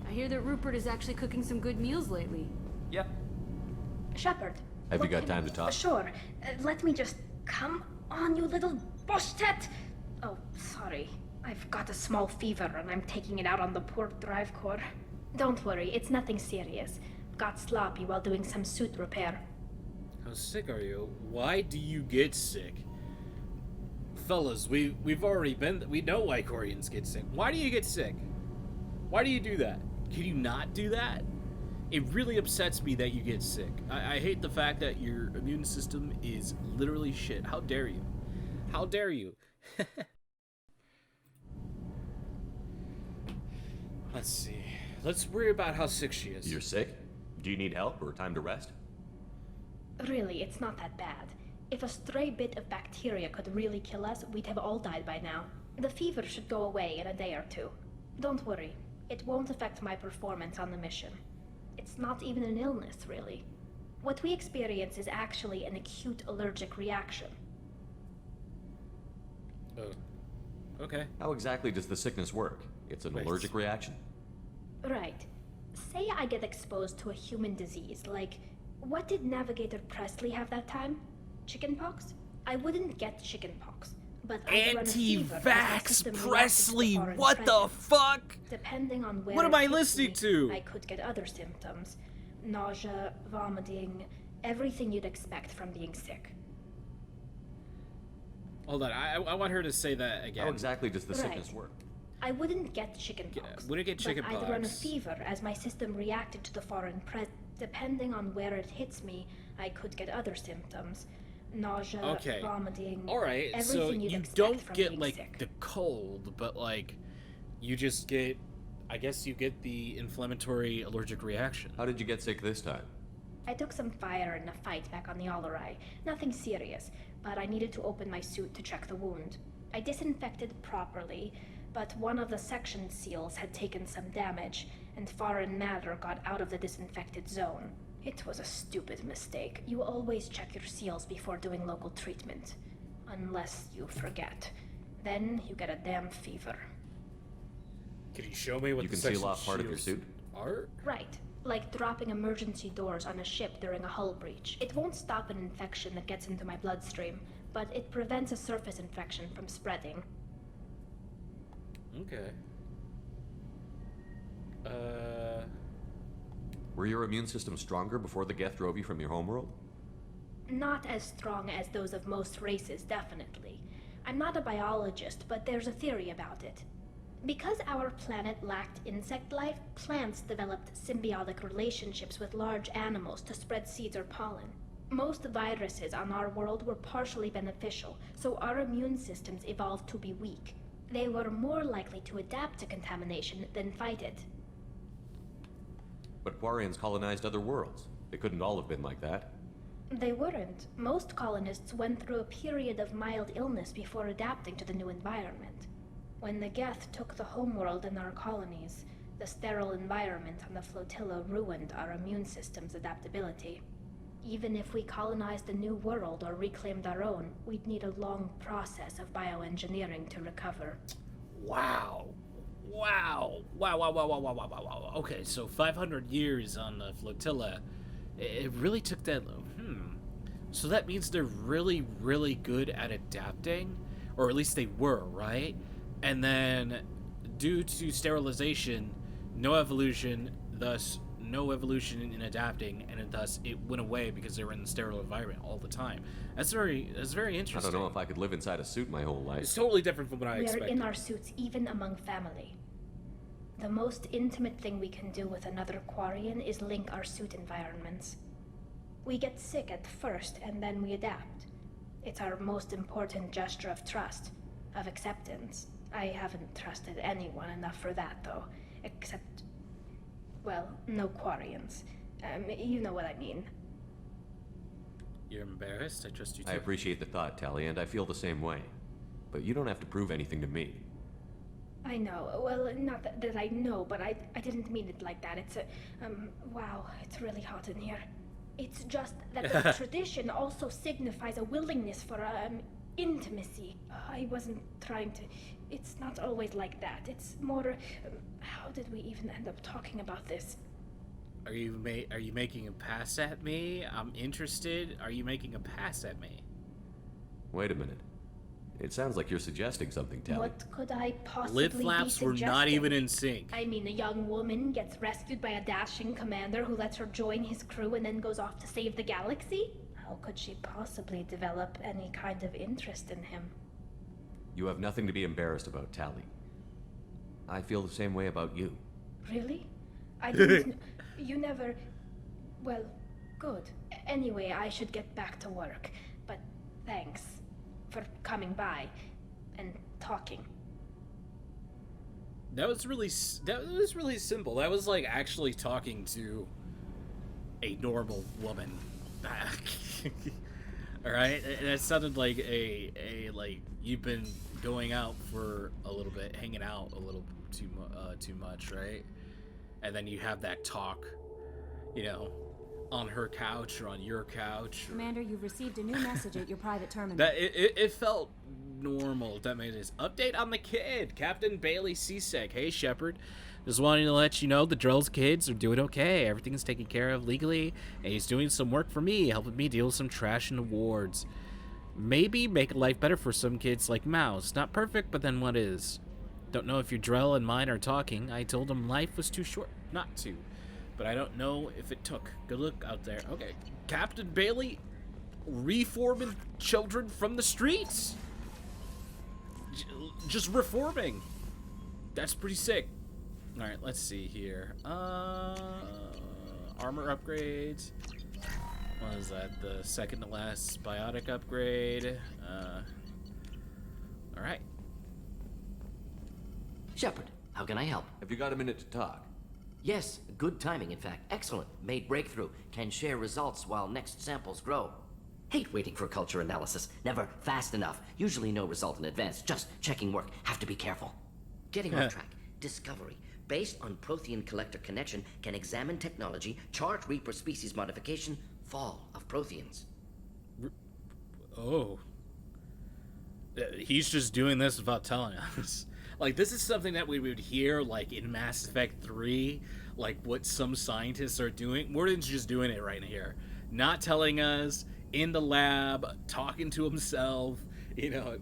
I hear that Rupert is actually cooking some good meals lately. Yeah. Shepard. Have you got time to talk? Sure. Let me just... Come on, you little boshtet! Oh, sorry. I've got a small fever and I'm taking it out on the poor drive core. Don't worry, it's nothing serious. Got sloppy while doing some suit repair. How sick are you? Why do you get sick? Fellas, we've already been... We know why Quarians get sick. Why do you get sick? Why do you do that? Can you not do that? It really upsets me that you get sick. I hate the fact that your immune system is literally shit. How dare you? How dare you? Let's see. Let's worry about how sick she is. You're sick? Do you need help or time to rest? Really, it's not that bad. If a stray bit of bacteria could really kill us, we'd have all died by now. The fever should go away in a day or two. Don't worry. It won't affect my performance on the mission. It's not even an illness, really. What we experience is actually an acute allergic reaction. Oh. Okay. How exactly does the sickness work? It's an allergic reaction? Right. Say I get exposed to a human disease, like... What did Navigator Presley have that time? Chickenpox? I wouldn't get chickenpox, but I'd run a fever as my system reacted to the Presley, foreign what the presence. fuck? Depending on where What am it I hits listening me, to? I could get other symptoms. Nausea, vomiting, everything you'd expect from being sick. Hold on, I want her to say that again. How exactly does the sickness work? I wouldn't get chickenpox. Wouldn't get But chickenpox. I'd run a fever as my system reacted to the foreign presence. Depending on where it hits me, I could get other symptoms. Nausea, vomiting, Alright, everything so you'd you expect don't from get, being like, sick. the cold, but, like, you just get... I guess you get the inflammatory allergic reaction. How did you get sick this time? I took some fire in a fight back on the Armory. Nothing serious, but I needed to open my suit to check the wound. I disinfected properly, but one of the section seals had taken some damage, and foreign matter got out of the disinfected zone. It was a stupid mistake. You always check your seals before doing local treatment. Unless you forget. Then you get a damn fever. Can you show me what you the can seal off part of your shields suit? are? Right. Like dropping emergency doors on a ship during a hull breach. It won't stop an infection that gets into my bloodstream, but it prevents a surface infection from spreading. Okay. Were your immune system stronger before the Geth drove you from your homeworld? Not as strong as those of most races, definitely. I'm not a biologist, but there's a theory about it. Because our planet lacked insect life, plants developed symbiotic relationships with large animals to spread seeds or pollen. Most viruses on our world were partially beneficial, so our immune systems evolved to be weak. They were more likely to adapt to contamination than fight it. But Quarians colonized other worlds. They couldn't all have been like that. They weren't. Most colonists went through a period of mild illness before adapting to the new environment. When the Geth took the homeworld in our colonies, the sterile environment on the flotilla ruined our immune system's adaptability. Even if we colonized a new world or reclaimed our own, we'd need a long process of bioengineering to recover. Wow. Wow. Wow. Okay, so 500 years on the flotilla. It really took that... So that means they're really, really good at adapting? Or at least they were, right? And then, due to sterilization, no evolution, thus no evolution in adapting, and thus it went away because they were in the sterile environment all the time. That's very interesting. I don't know if I could live inside a suit my whole life. It's totally different from what I expected. We're in our suits even among family. The most intimate thing we can do with another Quarian is link our suit environments. We get sick at first, and then we adapt. It's our most important gesture of trust, of acceptance. I haven't trusted anyone enough for that, though. Except, well, no Quarians. You know what I mean. You're embarrassed? I trust you too. I appreciate the thought, Tali, and I feel the same way. But you don't have to prove anything to me. I know. Well, not that I know, but I didn't mean it like that. It's a, wow, it's really hot in here. It's just that the tradition also signifies a willingness for, intimacy. I wasn't trying to... It's not always like that. It's more... how did we even end up talking about this? Are you making a pass at me? I'm interested. Are you making a pass at me? Wait a minute. It sounds like you're suggesting something, Tali. What could I possibly Lid flaps be were not suggesting? even in sync. I mean, a young woman gets rescued by a dashing commander who lets her join his crew and then goes off to save the galaxy? How could she possibly develop any kind of interest in him? You have nothing to be embarrassed about, Tali. I feel the same way about you. Really? I didn't... You never... Well, good. Anyway, I should get back to work. But thanks for coming by and talking. That was really simple. That was like actually talking to a normal woman. All right, that sounded like a like you've been going out for a little bit, hanging out a little too much, right? And then you have that talk, you know, on her couch or on your couch. Commander, you've received a new message at your private terminal. That it felt normal. That made this update on the kid, Captain Bailey Seasick. Hey Shepard, just wanting to let you know the Drell's kids are doing okay. Everything's taken care of legally, and he's doing some work for me, helping me deal with some trash in the wards. Maybe make life better for some kids like Mouse. Not perfect, but then what is? Don't know if your Drell and mine are talking. I told him life was too short not to, but I don't know if it took. Good luck out there. Okay, Captain Bailey, reforming children from the streets. Just reforming. That's pretty sick. All right, let's see here. Armor upgrades. What is that? The second to last biotic upgrade. All right. Shepard, how can I help? Have you got a minute to talk? Yes, good timing, in fact. Excellent. Made breakthrough. Can share results while next samples grow. Hate waiting for culture analysis. Never fast enough. Usually no result in advance. Just checking work. Have to be careful. Getting off track. Discovery. Based on Prothean collector connection, can examine technology, chart Reaper species modification, fall of Protheans. Oh. He's just doing this without telling us. Like, this is something that we would hear, like, in Mass Effect 3, like, what some scientists are doing. Morden's just doing it right here. Not telling us, in the lab, talking to himself, you know.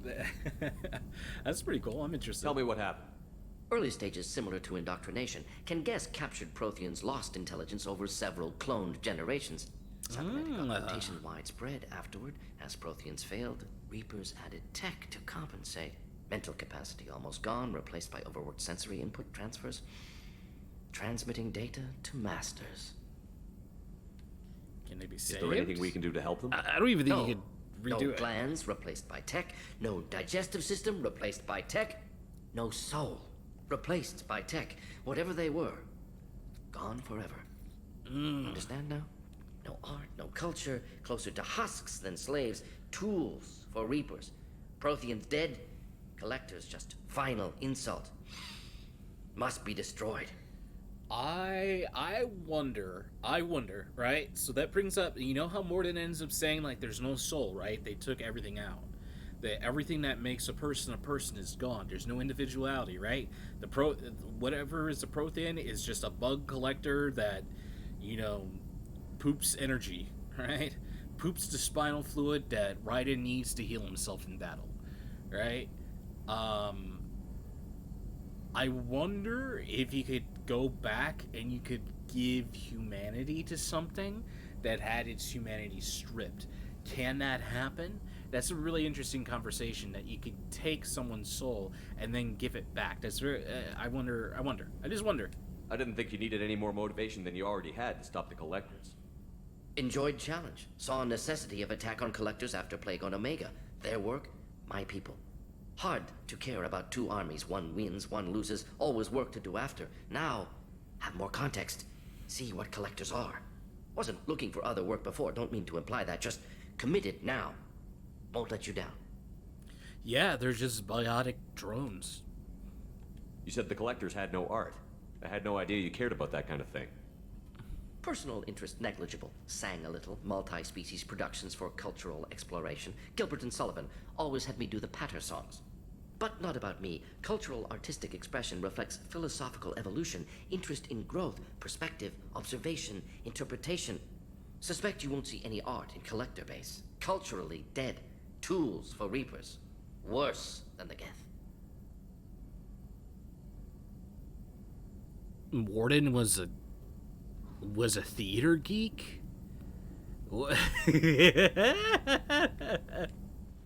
That's pretty cool. I'm interested. Tell me what happened. Early stages similar to indoctrination. Can guess captured Protheans lost intelligence over several cloned generations. Cybernetic augmentation widespread afterward. As Protheans failed, Reapers added tech to compensate. Mental capacity almost gone, replaced by overworked sensory input transfers. Transmitting data to masters. Can they be Is saved? there anything we can do to help them? I don't even think No. you could redo No it. glands replaced by tech. No digestive system replaced by tech. No soul replaced by tech. Whatever they were, gone forever. Understand now? No art, no culture. Closer to husks than slaves. Tools for reapers. Protheans dead. Collectors just final insult. Must be destroyed. I wonder, right? So that brings up, you know how Morden ends up saying, like, there's no soul, right? They took everything out. That everything that makes a person is gone. There's no individuality, right? Whatever is a Prothean is just a bug collector that, you know, poops energy, right? Poops the spinal fluid that Raiden needs to heal himself in battle, right? I wonder if you could go back and you could give humanity to something that had its humanity stripped. Can that happen? That's a really interesting conversation, that you could take someone's soul and then give it back. That's very, I just wonder. I didn't think you needed any more motivation than you already had to stop the collectors. Enjoyed challenge. Saw necessity of attack on collectors after Plague on Omega. Their work, my people. Hard to care about two armies. One wins, one loses. Always work to do after. Now, have more context. See what collectors are. Wasn't looking for other work before. Don't mean to imply that. Just committed now. Won't let you down. Yeah, they're just biotic drones. You said the collectors had no art. I had no idea you cared about that kind of thing. Personal interest negligible. Sang a little. Multi-species productions for cultural exploration. Gilbert and Sullivan always had me do the patter songs. But not about me. Cultural artistic expression reflects philosophical evolution, interest in growth, perspective, observation, interpretation. Suspect you won't see any art in collector base. Culturally dead. Tools for reapers. Worse than the Geth. Warden was a theater geek?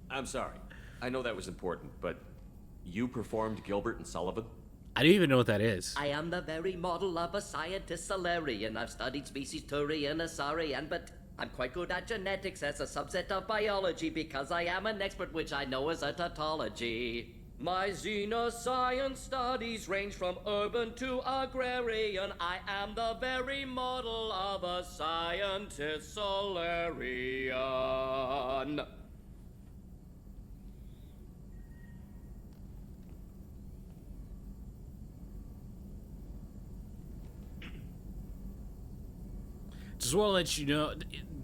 I'm sorry. I know that was important, but you performed Gilbert and Sullivan? I don't even know what that is. I am the very model of a scientist Solarian. I've studied species Turian, Asarian, but I'm quite good at genetics as a subset of biology because I am an expert, which I know as a tautology. My xenoscience studies range from urban to agrarian. I am the very model of a scientist Solarian. Just want to let you know,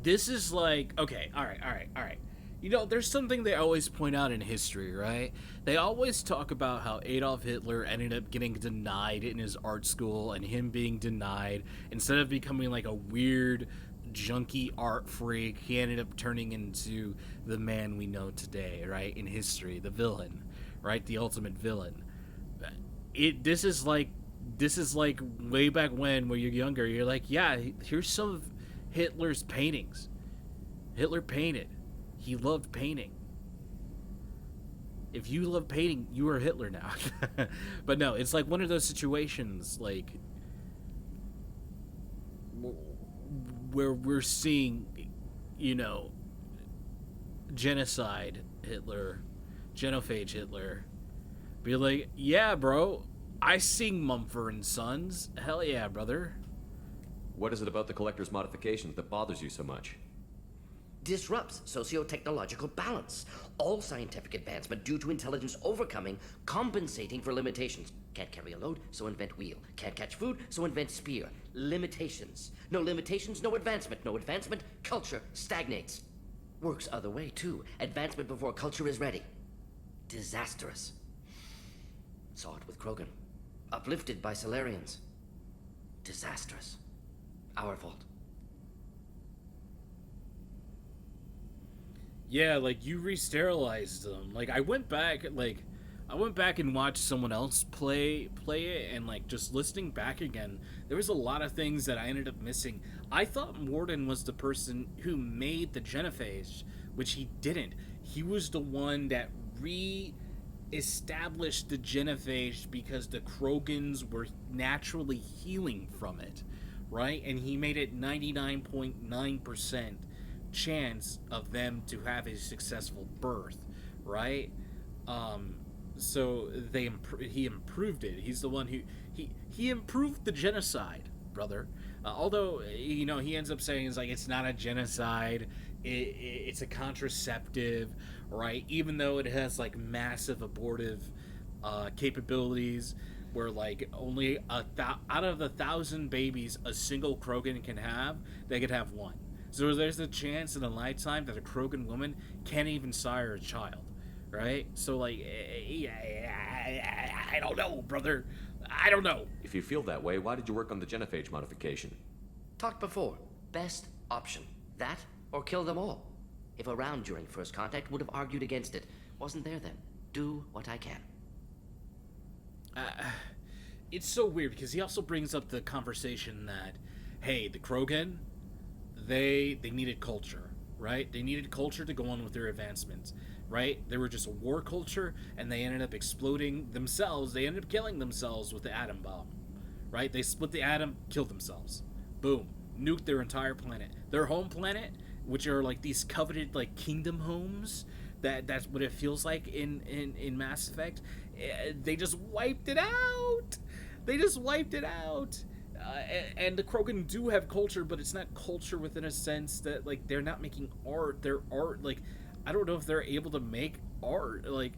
this is like, okay, all right. You know, there's something they always point out in history, right? They always talk about how Adolf Hitler ended up getting denied in his art school, and him being denied, instead of becoming like a weird, junky art freak, he ended up turning into the man we know today, right? In history, the villain, right? The ultimate villain. This is like way back when you're younger, you're like, yeah, here's some of Hitler's paintings. Hitler painted. He loved painting. If you love painting, you are Hitler now. But no, it's like one of those situations, like, where we're seeing, you know, genocide Hitler, genophage Hitler, be like, yeah, bro, I sing Mumford & Sons. Hell yeah, brother. What is it about the collector's modifications that bothers you so much? Disrupts socio-technological balance. All scientific advancement due to intelligence overcoming, compensating for limitations. Can't carry a load, so invent wheel. Can't catch food, so invent spear. Limitations. No limitations, no advancement. No advancement, culture stagnates. Works other way, too. Advancement before culture is ready. Disastrous. Saw it with Krogan. Uplifted by Solarians. Disastrous. Our fault. Yeah, like, you re-sterilized them. Like, I went back and watched someone else play it, and, like, just listening back again, there was a lot of things that I ended up missing. I thought Morden was the person who made the genophage, which he didn't. He was the one that re-established the genophage because the Krogans were naturally healing from it, right? And he made it 99.9% chance of them to have a successful birth, right? So he improved it. He's the one who he improved the genocide, brother. Although, you know, he ends up saying it's not a genocide, it's a contraceptive, right? Even though it has like massive abortive capabilities, where like only out of 1,000 babies a single Krogan can have, they could have one. So there's a chance in a lifetime that a Krogan woman can't even sire a child, right? So, like, I don't know, brother. I don't know. If you feel that way, why did you work on the genophage modification? Talked before. Best option. That or kill them all. If around during first contact, would have argued against it. Wasn't there then. Do what I can. It's so weird because he also brings up the conversation that, hey, the Krogan, they needed culture, right? They needed culture to go on with their advancements, right? They were just a war culture, and they ended up exploding themselves. They ended up killing themselves with the atom bomb, right? They split the atom, killed themselves. Boom. Nuked their entire planet. Their home planet, which are like these coveted like kingdom homes, that's what it feels like in Mass Effect. They just wiped it out. They just wiped it out. And the Krogan do have culture, but it's not culture within a sense that, like, they're not making art. Their art, like, I don't know if they're able to make art. Like,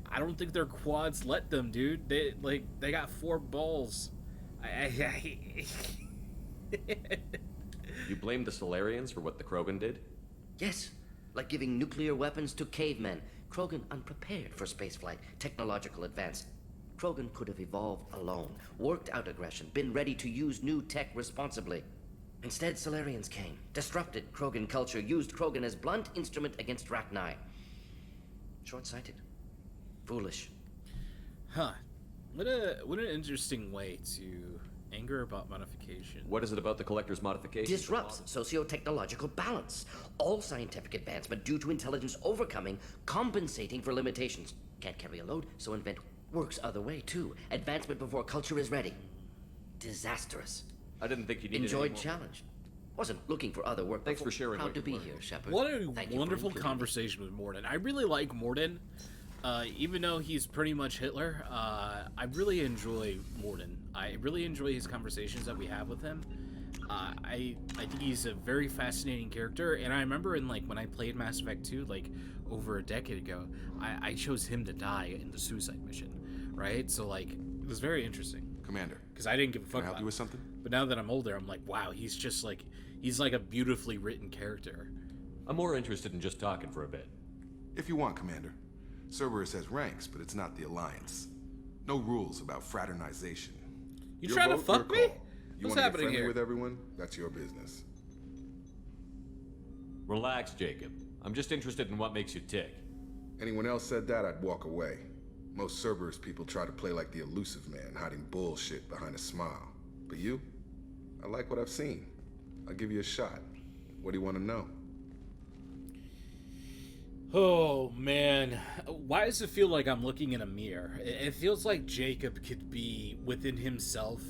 I don't think their quads let them, dude. They got 4 balls. You blame the Solarians for what the Krogan did? Yes. Like giving nuclear weapons to cavemen. Krogan unprepared for spaceflight, technological advance. Krogan could have evolved alone, worked out aggression, been ready to use new tech responsibly. Instead, Solarians came, disrupted Krogan culture, used Krogan as blunt instrument against Rachni. Short-sighted. Foolish. Huh. What an interesting way to anger about modification. What is it about the Collector's modification? Disrupts socio-technological balance. All scientific advancement due to intelligence overcoming, compensating for limitations. Can't carry a load, so invent works other way too. Advancement before culture is ready. Disastrous. I didn't think you needed Enjoyed any more. challenge. Wasn't looking for other work. Thanks for before. sharing Proud what to you be learned. here, Shepard. What a Thank you for wonderful including me. conversation with Morden. I really like Morden. Even though he's pretty much Hitler, I really enjoy Morden. I really enjoy his conversations that we have with him. I think he's a very fascinating character, and I remember when I played Mass Effect 2, over a decade ago, I chose him to die in the suicide mission, right? So, it was very interesting. Commander, Because I didn't give a fuck can I help about you him. with something? But now that I'm older, I'm like, wow, he's just he's like a beautifully written character. I'm more interested in just talking for a bit. If you want, Commander. Cerberus has ranks, but it's not the Alliance. No rules about fraternization. You Your trying to vote, fuck your me? call. You What's wanna happening get friendly here? with everyone? That's your business. Relax, Jacob. I'm just interested in what makes you tick. Anyone else said that, I'd walk away. Most Cerberus people try to play like the elusive man, hiding bullshit behind a smile. But you? I like what I've seen. I'll give you a shot. What do you want to know? Oh man, why does it feel like I'm looking in a mirror? It feels like Jacob could be within himself,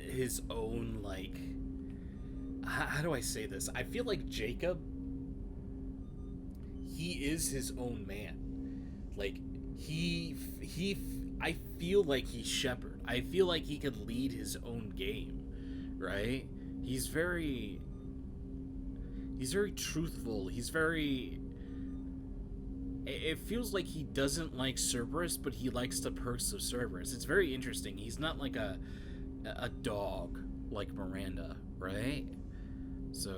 his own how do I say this? I feel like Jacob, he is his own man. I feel like he's Shepard. I feel like he could lead his own game, right? He's very truthful. It feels like he doesn't like Cerberus, but he likes the perks of Cerberus. It's very interesting. He's not like a dog like Miranda, right? So,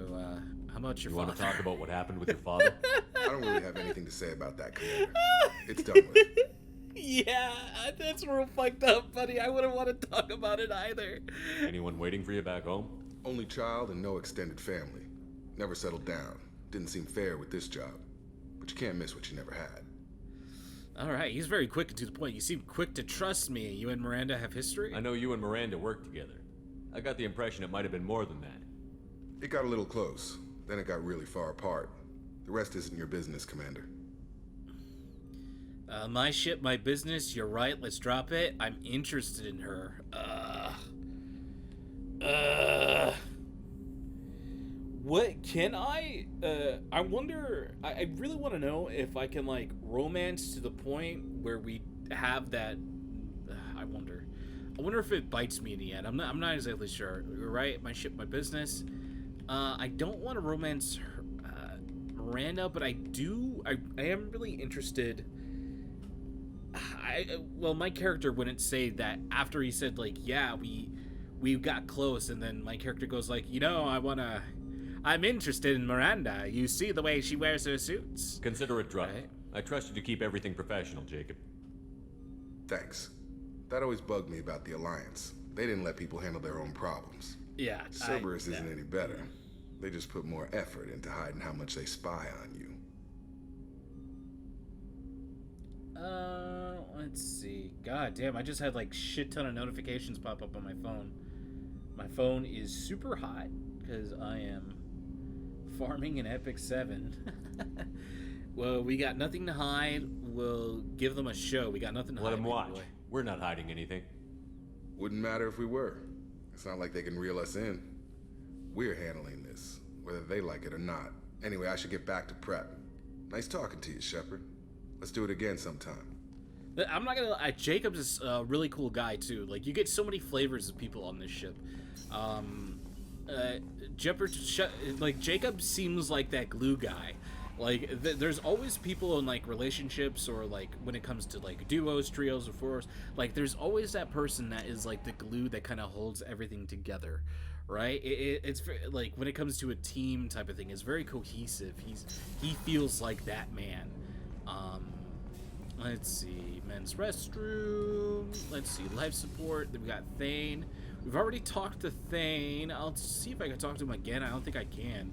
how about your You father? want to talk about what happened with your father? I don't really have anything to say about that, Commander. It's done with. Yeah, that's real fucked up, buddy. I wouldn't want to talk about it either. Anyone waiting for you back home? Only child and no extended family. Never settled down. Didn't seem fair with this job. But you can't miss what you never had. All right, he's very quick and to the point. You seem quick to trust me. You and Miranda have history? I know you and Miranda worked together. I got the impression it might have been more than that. It got a little close. Then it got really far apart. The rest isn't your business, Commander. My ship, my business. You're right. Let's drop it. I'm interested in her. What can I? I wonder. I really want to know if I can romance to the point where we have that. I wonder. I wonder if it bites me in the end. I'm not exactly sure. You're right. My ship, my business. I don't want to romance her, Miranda, but I do. I am really interested. Well, my character wouldn't say that after he said yeah, we got close, and then my character goes I'm interested in Miranda. You see the way she wears her suits. Consider it dropped. Right. I trust you to keep everything professional, Jacob. Thanks. That always bugged me about the Alliance. They didn't let people handle their own problems. Yeah. Cerberus isn't any better. They just put more effort into hiding how much they spy on you. Let's see. God damn, I just had shit ton of notifications pop up on my phone. My phone is super hot because I am farming in Epic 7. Well, we got nothing to hide. We'll give them a show. We got nothing to Let hide. them baby watch. boy. We're not hiding anything. Wouldn't matter if we were. It's not like they can reel us in. We're handling this, whether they like it or not. Anyway, I should get back to prep. Nice talking to you, Shepard. Let's do it again sometime. I'm not gonna lie, Jacob's is a really cool guy too. You get so many flavors of people on this ship. Jacob seems like that glue guy. There's always people in relationships or when it comes to duos, trios, or fours. There's always that person that is the glue that kind of holds everything together, right? It's when it comes to a team type of thing, it's very cohesive. He feels like that man. Let's see, men's restroom. Let's see, life support. Then we got Thane. We've already talked to Thane. I'll see if I can talk to him again. I don't think I can.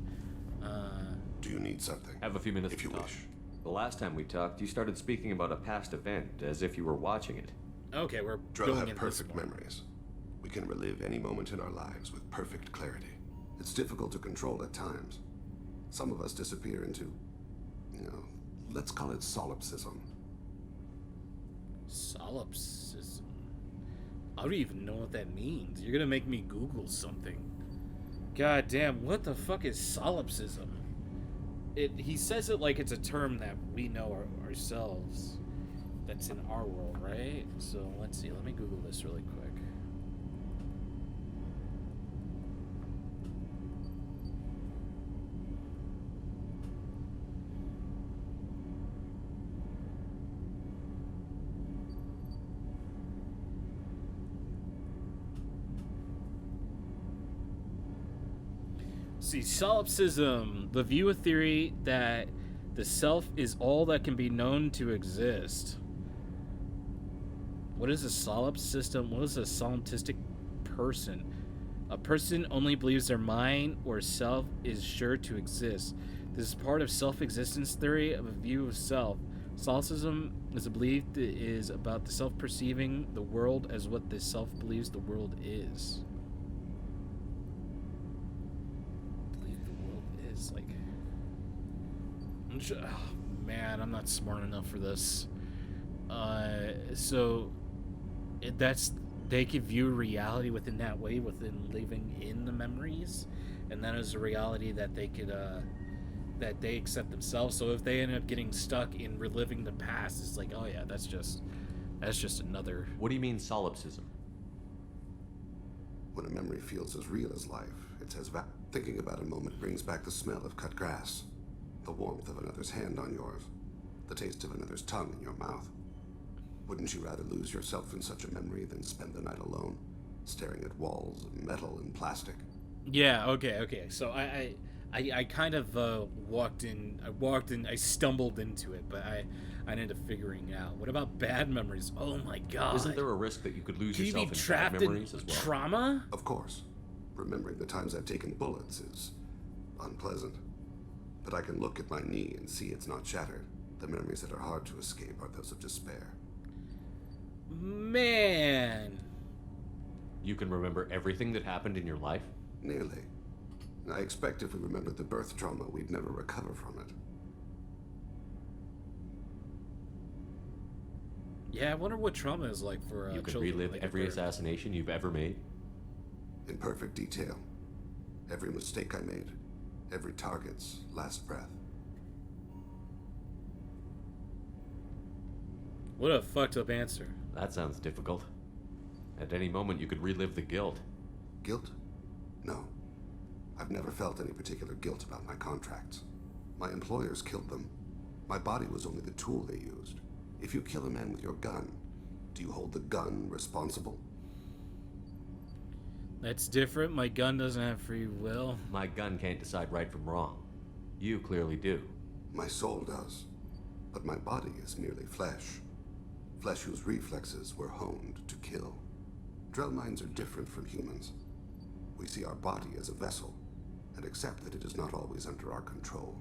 Do you need something? Have a few minutes if to you talk. wish. The last time we talked, you started speaking about a past event as if you were watching it. Okay, we're Drell going have into this perfect more. memories. We can relive any moment in our lives with perfect clarity. It's difficult to control at times. Some of us disappear into, let's call it solipsism. Solipsism. I don't even know what that means. You're gonna make me Google something. God damn, what the fuck is solipsism? He says it like it's a term that we know ourselves. That's in our world, right? So let's see. Let me Google this really quick. See, solipsism, the view of theory that the self is all that can be known to exist. What is a solipsism? What is a solipsistic person? A person only believes their mind or self is sure to exist. This is part of self-existence theory of a view of self. Solipsism is a belief that is about the self perceiving the world as what the self believes the world is. Like, oh, man, I'm not smart enough for this. So they could view reality within that way, within living in the memories, and that is a reality that they could that they accept themselves. So if they end up getting stuck in reliving the past, it's like, oh yeah, that's just another. What do you mean solipsism? When a memory feels as real as life, it's as thinking about a moment brings back the smell of cut grass, the warmth of another's hand on yours, the taste of another's tongue in your mouth. Wouldn't you rather lose yourself in such a memory than spend the night alone, staring at walls of metal and plastic? Yeah, okay. So I kind of I stumbled into it, but I ended up figuring it out. What about bad memories? Oh my god. Isn't there a risk that you could lose Can you yourself be in bad trapped in memories as well? trauma? Of course. Remembering the times I've taken bullets is unpleasant. But I can look at my knee and see it's not shattered. The memories that are hard to escape are those of despair. Man. You can remember everything that happened in your life? Nearly. I expect if we remembered the birth trauma, we'd never recover from it. Yeah, I wonder what trauma is like for You could children, relive like every if they're- assassination you've ever made? In perfect detail. Every mistake I made. Every target's last breath. What a fucked up answer. That sounds difficult. At any moment, you could relive the guilt. Guilt? No. I've never felt any particular guilt about my contracts. My employers killed them. My body was only the tool they used. If you kill a man with your gun, do you hold the gun responsible? That's different. My gun doesn't have free will. My gun can't decide right from wrong. You clearly do. My soul does. But my body is merely flesh. Flesh whose reflexes were honed to kill. Drell minds are different from humans. We see our body as a vessel, and accept that it is not always under our control.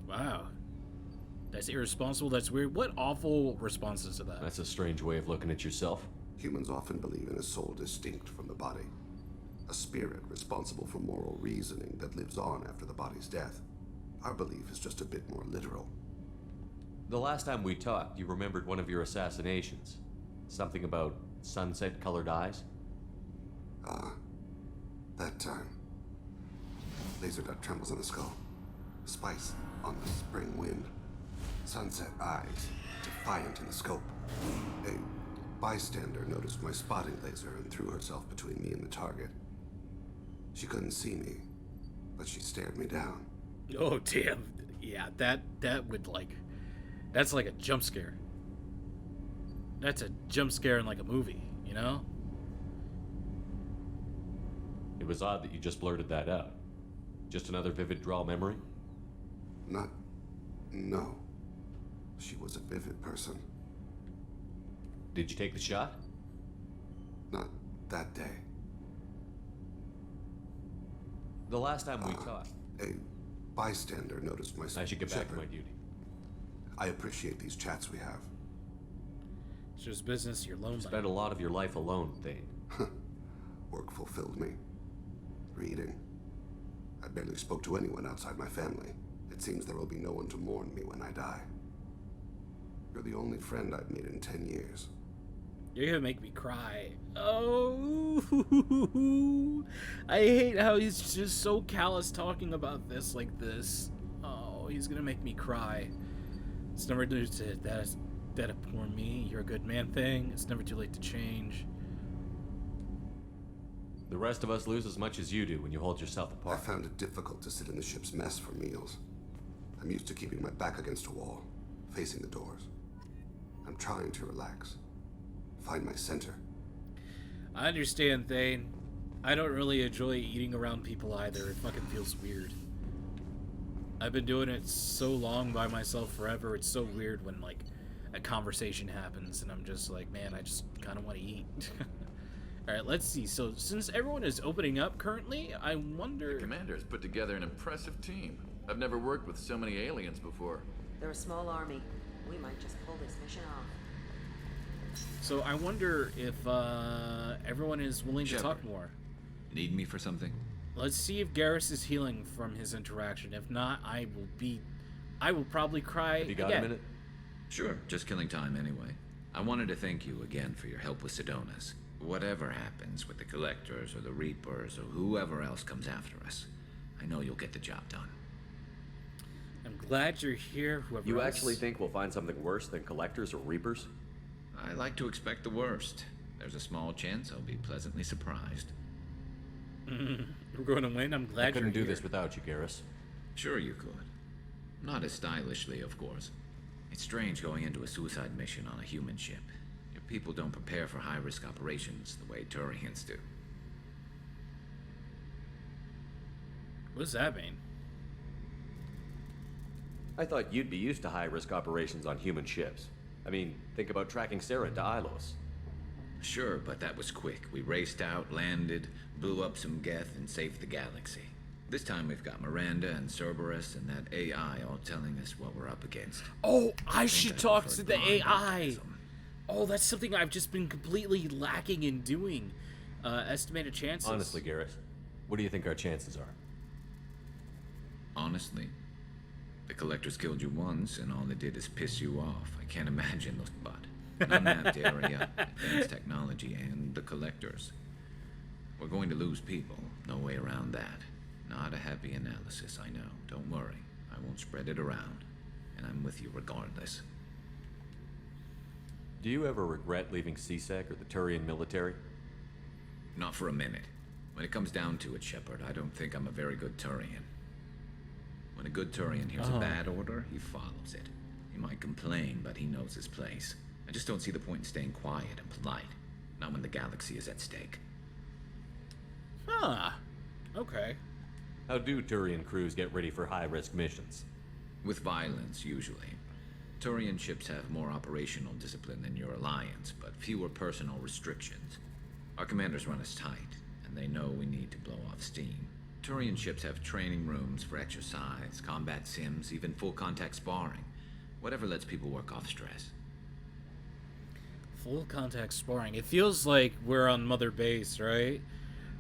Wow. That's irresponsible. That's weird. What awful responses to that? That's a strange way of looking at yourself. Humans often believe in a soul distinct from the body. A spirit responsible for moral reasoning that lives on after the body's death. Our belief is just a bit more literal. The last time we talked, you remembered one of your assassinations. Something about sunset-colored eyes? That time. Laser dot trembles on the skull. Spice on the spring wind. Sunset eyes, defiant in the scope. A bystander noticed my spotting laser and threw herself between me and the target. She couldn't see me, but she stared me down. Oh damn. Yeah, that would that's like a jump scare. That's a jump scare in like a movie, you know? It was odd that you just blurted that out. Just another vivid draw memory? No. She was a vivid person. Did you take the shot? Not that day. The last time we talked. A bystander noticed my I should get back to Shepard. my duty. I appreciate these chats we have. It's just business, you're lonely. Spent a lot of your life alone, Thane. Work fulfilled me. Reading. I barely spoke to anyone outside my family. It seems there will be no one to mourn me when I die. You're the only friend I've made in 10 years. You're gonna make me cry. Oh, I hate how he's just so callous talking about this like this. Oh, he's gonna make me cry. It's never too late that a poor me, you're a good man thing. It's never too late to change. The rest of us lose as much as you do when you hold yourself I apart. found it difficult to sit in the ship's mess for meals. I'm used to keeping my back against a wall, facing the doors. I'm trying to relax. Find my center. I understand, Thane. I don't really enjoy eating around people either. It fucking feels weird. I've been doing it so long by myself forever. It's so weird when, like, a conversation happens and I'm just like, man, I just kind of want to eat. Alright, let's see. So, since everyone is opening up currently, I wonder... The commander has put together an impressive team. I've never worked with so many aliens before. They're a small army. We might just pull this mission off. So, I wonder if everyone is willing to talk Shepard. more. Need me for something? Let's see if Garrus is healing from his interaction. If not, I will probably cry Have you got again. a minute? Sure, just killing time anyway. I wanted to thank you again for your help with Sedona's. Whatever happens with the Collectors or the Reapers or whoever else comes after us, I know you'll get the job done. I'm glad you're here, whoever You else. actually think we'll find something worse than Collectors or Reapers? I like to expect the worst. There's a small chance I'll be pleasantly surprised. We're going to win. I'm glad I you're couldn't do here. this without you, Garrus. Sure you could. Not as stylishly, of course. It's strange going into a suicide mission on a human ship. Your people don't prepare for high-risk operations the way Turians do. What does that mean? I thought you'd be used to high-risk operations on human ships. I mean, think about tracking Sarah to Ilos. Sure, but that was quick. We raced out, landed, blew up some Geth, and saved the galaxy. This time we've got Miranda and Cerberus and that AI all telling us what we're up against. Oh, I think should I talk prefer to the blind AI. optimism. Oh, that's something I've just been completely lacking in doing. Estimated chances. Honestly, Garrus, what do you think our chances are? Honestly, the Collectors killed you once, and all they did is piss you off. I can't imagine those, but an unmapped area, advanced technology, and the Collectors. We're going to lose people. No way around that. Not a happy analysis, I know. Don't worry. I won't spread it around. And I'm with you regardless. Do you ever regret leaving CSEC or the Turian military? Not for a minute. When it comes down to it, Shepard, I don't think I'm a very good Turian. When a good Turian hears a bad order, he follows it. He might complain, but he knows his place. I just don't see the point in staying quiet and polite. Not when the galaxy is at stake. Huh. Okay. How do Turian crews get ready for high-risk missions? With violence, usually. Turian ships have more operational discipline than your alliance, but fewer personal restrictions. Our commanders run us tight, and they know we need to blow off steam. Turian ships have training rooms for exercise, combat sims, even full-contact sparring. Whatever lets people work off stress. Full contact sparring. It feels like we're on Mother Base, right?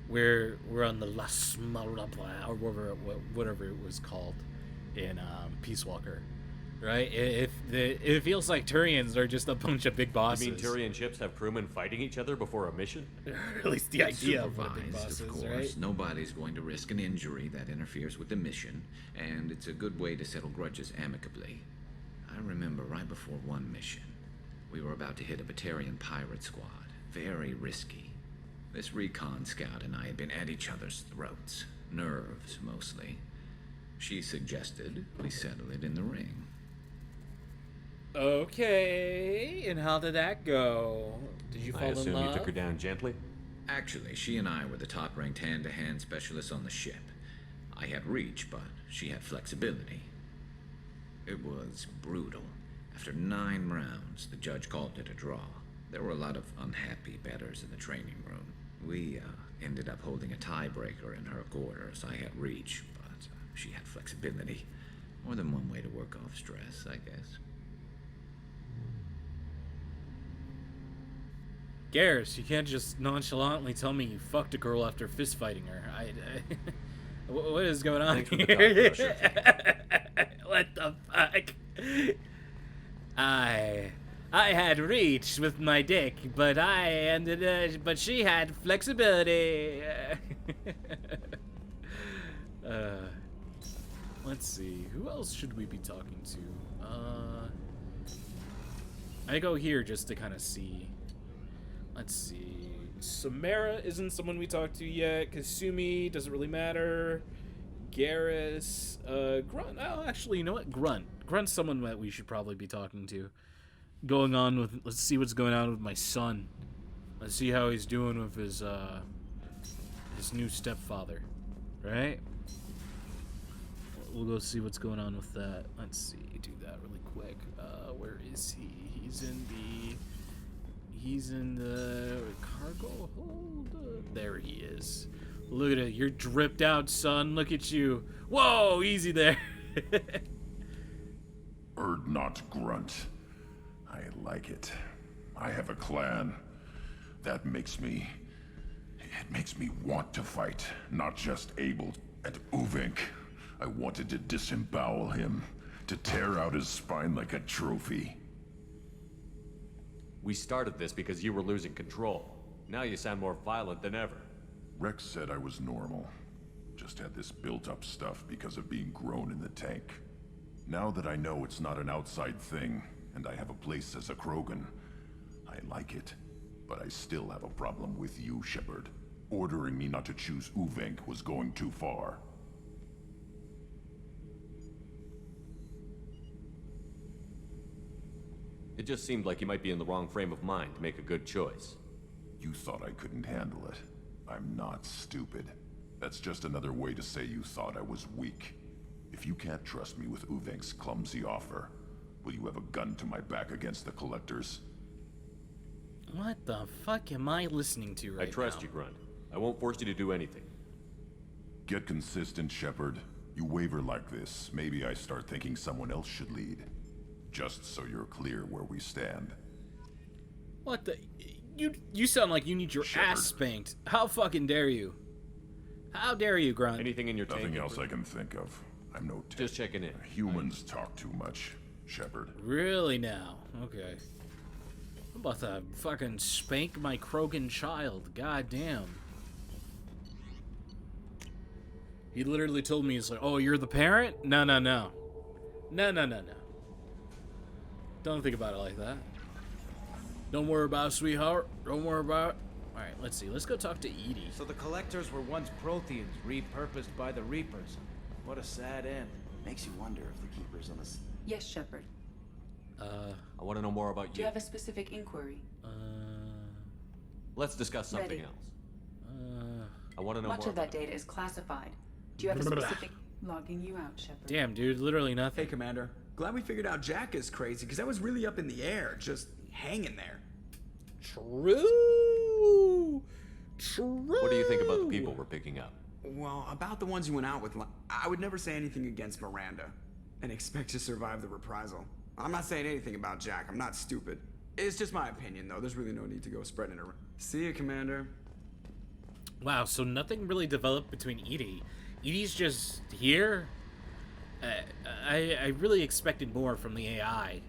We're on the Las Malabla, or whatever it was called in Peace Walker, right? It feels like Turians are just a bunch of big bosses. You mean Turian ships have crewmen fighting each other before a mission? Or at least the idea of what a big Supervised, boss of is, course. right? Nobody's going to risk an injury that interferes with the mission, and it's a good way to settle grudges amicably. I remember right before one mission, we were about to hit a Batarian pirate squad. Very risky. This recon scout and I had been at each other's throats. Nerves, mostly. She suggested we settle it in the ring. Okay, and how did that go? Did you I fall in assume love? you took her down gently? Actually, she and I were the top-ranked hand-to-hand specialists on the ship. I had reach, but she had flexibility. It was brutal, After 9 rounds, the judge called it a draw. There were a lot of unhappy bettors in the training room. We ended up holding a tiebreaker in her quarters. I had reach, but she had flexibility. More than one way to work off stress, I guess. Garrus, you can't just nonchalantly tell me you fucked a girl after fist fighting her. What is going on Thanks for the here? talk, What the fuck? I had reach with my dick, but but she had flexibility. Let's see. Who else should we be talking to? I go here just to kind of see. Let's see. Samara isn't someone we talked to yet. Kasumi doesn't really matter. Garrus, Grunt. Oh, actually, you know what? Grunt's someone that we should probably be talking to. Let's see what's going on with my son. Let's see how he's doing with his new stepfather, right? We'll go see what's going on with that. Let's see, do that really quick. Where is he? He's in the cargo hold. There he is. Look at it. You're dripped out, son. Look at you. Whoa, easy there. Erd not grunt. I like it. I have a clan. That makes me... It makes me want to fight, not just able. And Uvink, I wanted to disembowel him, to tear out his spine like a trophy. We started this because you were losing control. Now you sound more violent than ever. Rex said I was normal. Just had this built-up stuff because of being grown in the tank. Now that I know it's not an outside thing, and I have a place as a Krogan, I like it. But I still have a problem with you, Shepard. Ordering me not to choose Uvink was going too far. It just seemed like you might be in the wrong frame of mind to make a good choice. You thought I couldn't handle it. I'm not stupid. That's just another way to say you thought I was weak. If you can't trust me with Uvink's clumsy offer, will you have a gun to my back against the Collectors? What the fuck am I listening to right now? I trust you, Grunt. I won't force you to do anything. Get consistent, Shepard. You waver like this, maybe I start thinking someone else should lead. Just so you're clear where we stand. What the... You sound like you need your Shepard. ass spanked. How fucking dare you? How dare you, Grunt? Anything in your tank? Nothing else I can think of. I'm no Just checking in. Humans talk too much, Shepard. Really now? Okay. I'm about to fucking spank my Krogan child. God damn. He literally told me, he's like, oh, you're the parent? No. No. Don't think about it like that. Don't worry about it, sweetheart. Don't worry about it. Alright, let's see. Let's go talk to Edie. So the Collectors were once Protheans, repurposed by the Reapers. What a sad end. Makes you wonder if the Keepers on this... Yes, Shepard. I want to know more about Do you. you have a specific inquiry? Let's discuss something Ready. else. I want to know Much more of that about data is classified. Do you have a specific... Logging you out, Shepard. Damn, dude, literally nothing. Hey, Commander. Glad we figured out Jack is crazy, because that was really up in the air, just hanging there. True. What do you think about the people we're picking up? Well, about the ones you went out with, I would never say anything against Miranda, and expect to survive the reprisal. I'm not saying anything about Jack, I'm not stupid. It's just my opinion, though. There's really no need to go spreading it around. See you, Commander. Wow, so nothing really developed between Edie. Edie's just here. I really expected more from the AI.